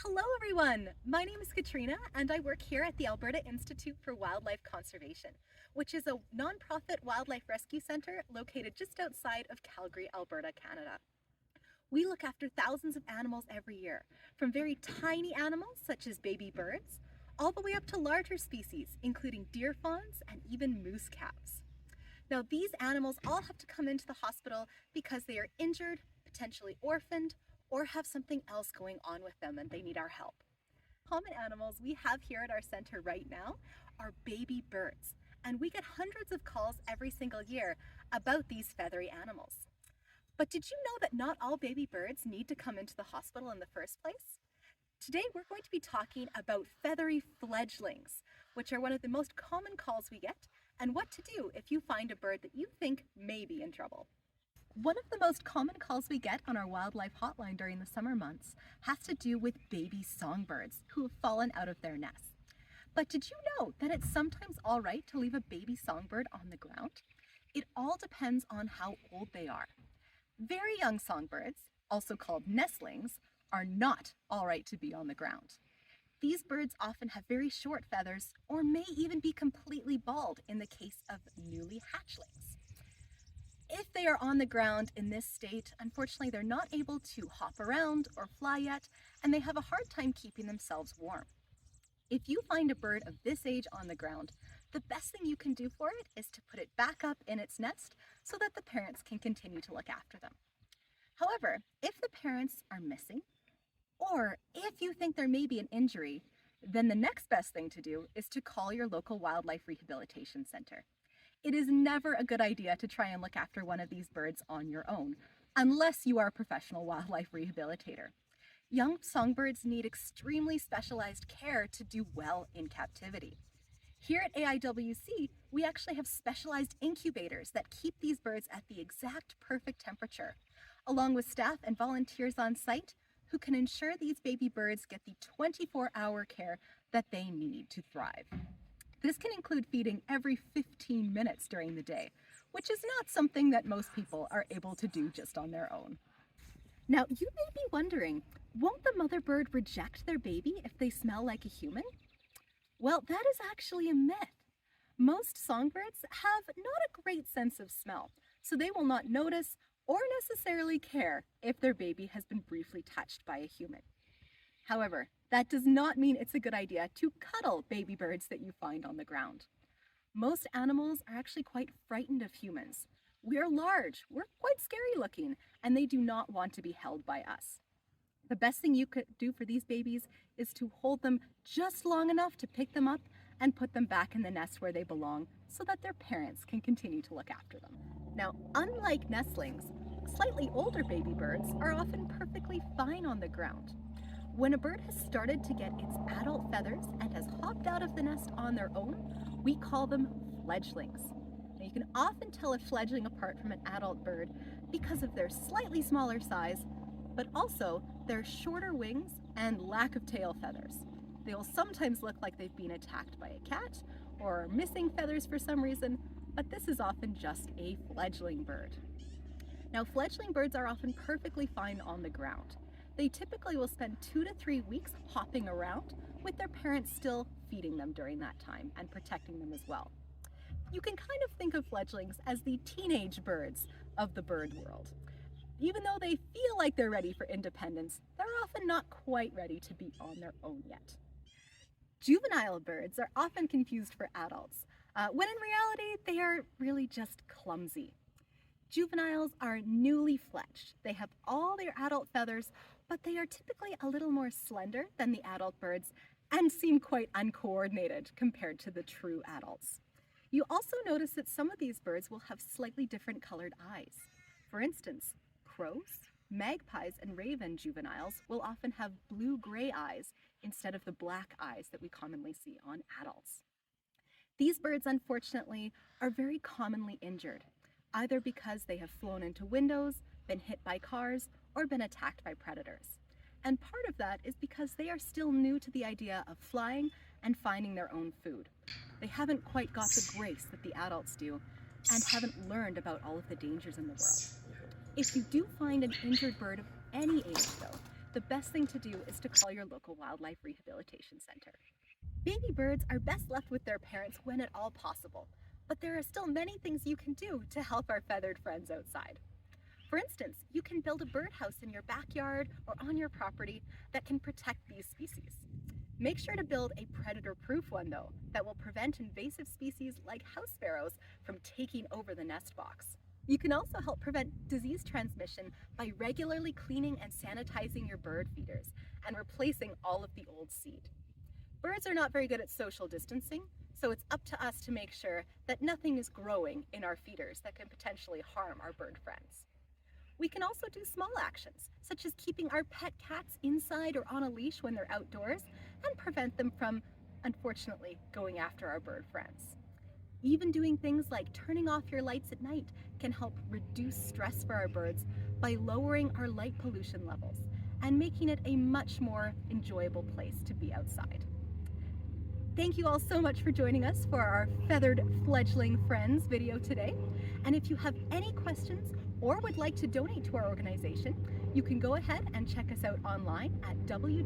Hello everyone! My name is Katrina and I work here at the Alberta Institute for Wildlife Conservation, which is a nonprofit wildlife rescue center located just outside of Calgary, Alberta, Canada. We look after thousands of animals every year, from very tiny animals such as baby birds, all the way up to larger species, including deer fawns and even moose calves. Now these animals all have to come into the hospital because they are injured, potentially orphaned, or have something else going on with them and they need our help. Common animals we have here at our center right now are baby birds, and we get hundreds of calls every single year about these feathery animals. But did you know that not all baby birds need to come into the hospital in the first place? Today we're going to be talking about feathery fledglings, which are one of the most common calls we get, and what to do if you find a bird that you think may be in trouble. One of the most common calls we get on our Wildlife Hotline during the summer months has to do with baby songbirds who have fallen out of their nests. But did you know that it's sometimes all right to leave a baby songbird on the ground? It all depends on how old they are. Very young songbirds, also called nestlings, are not all right to be on the ground. These birds often have very short feathers or may even be completely bald in the case of newly hatchlings. If they are on the ground in this state, unfortunately they're not able to hop around or fly yet, and they have a hard time keeping themselves warm. If you find a bird of this age on the ground, the best thing you can do for it is to put it back up in its nest so that the parents can continue to look after them. However, if the parents are missing, or if you think there may be an injury, then the next best thing to do is to call your local wildlife rehabilitation center. It is never a good idea to try and look after one of these birds on your own, unless you are a professional wildlife rehabilitator. Young songbirds need extremely specialized care to do well in captivity. Here at AIWC, we actually have specialized incubators that keep these birds at the exact perfect temperature, along with staff and volunteers on site who can ensure these baby birds get the 24-hour care that they need to thrive. This can include feeding every 15 minutes during the day, which is not something that most people are able to do just on their own. Now, you may be wondering, won't the mother bird reject their baby if they smell like a human? Well, that is actually a myth. Most songbirds have not a great sense of smell, so they will not notice or necessarily care if their baby has been briefly touched by a human. However, that does not mean it's a good idea to cuddle baby birds that you find on the ground. Most animals are actually quite frightened of humans. We are large, we're quite scary looking, and they do not want to be held by us. The best thing you could do for these babies is to hold them just long enough to pick them up and put them back in the nest where they belong so that their parents can continue to look after them. Now, unlike nestlings, slightly older baby birds are often perfectly fine on the ground. When a bird has started to get its adult feathers and has hopped out of the nest on their own, we call them fledglings. Now, you can often tell a fledgling apart from an adult bird because of their slightly smaller size, but also their shorter wings and lack of tail feathers. They will sometimes look like they've been attacked by a cat or are missing feathers for some reason, but this is often just a fledgling bird. Now, fledgling birds are often perfectly fine on the ground. They typically will spend 2 to 3 weeks hopping around, with their parents still feeding them during that time and protecting them as well. You can kind of think of fledglings as the teenage birds of the bird world. Even though they feel like they're ready for independence, they're often not quite ready to be on their own yet. Juvenile birds are often confused for adults, when in reality they are really just clumsy. Juveniles are newly fledged. They have all their adult feathers, but they are typically a little more slender than the adult birds and seem quite uncoordinated compared to the true adults. You also notice that some of these birds will have slightly different colored eyes. For instance, crows, magpies, and raven juveniles will often have blue-gray eyes instead of the black eyes that we commonly see on adults. These birds, unfortunately, are very commonly injured, either because they have flown into windows, been hit by cars, or been attacked by predators. And part of that is because they are still new to the idea of flying and finding their own food. They haven't quite got the grace that the adults do and haven't learned about all of the dangers in the world. If you do find an injured bird of any age though, the best thing to do is to call your local wildlife rehabilitation center. Baby birds are best left with their parents when at all possible, but there are still many things you can do to help our feathered friends outside. For instance, you can build a birdhouse in your backyard or on your property that can protect these species. Make sure to build a predator-proof one though, that will prevent invasive species like house sparrows from taking over the nest box. You can also help prevent disease transmission by regularly cleaning and sanitizing your bird feeders and replacing all of the old seed. Birds are not very good at social distancing, so it's up to us to make sure that nothing is growing in our feeders that can potentially harm our bird friends. We can also do small actions, such as keeping our pet cats inside or on a leash when they're outdoors, and prevent them from, unfortunately, going after our bird friends. Even doing things like turning off your lights at night can help reduce stress for our birds by lowering our light pollution levels and making it a much more enjoyable place to be outside. Thank you all so much for joining us for our Feathered Fledgling Friends video today. And if you have any questions or would like to donate to our organization, you can go ahead and check us out online at www.aiwc.ca.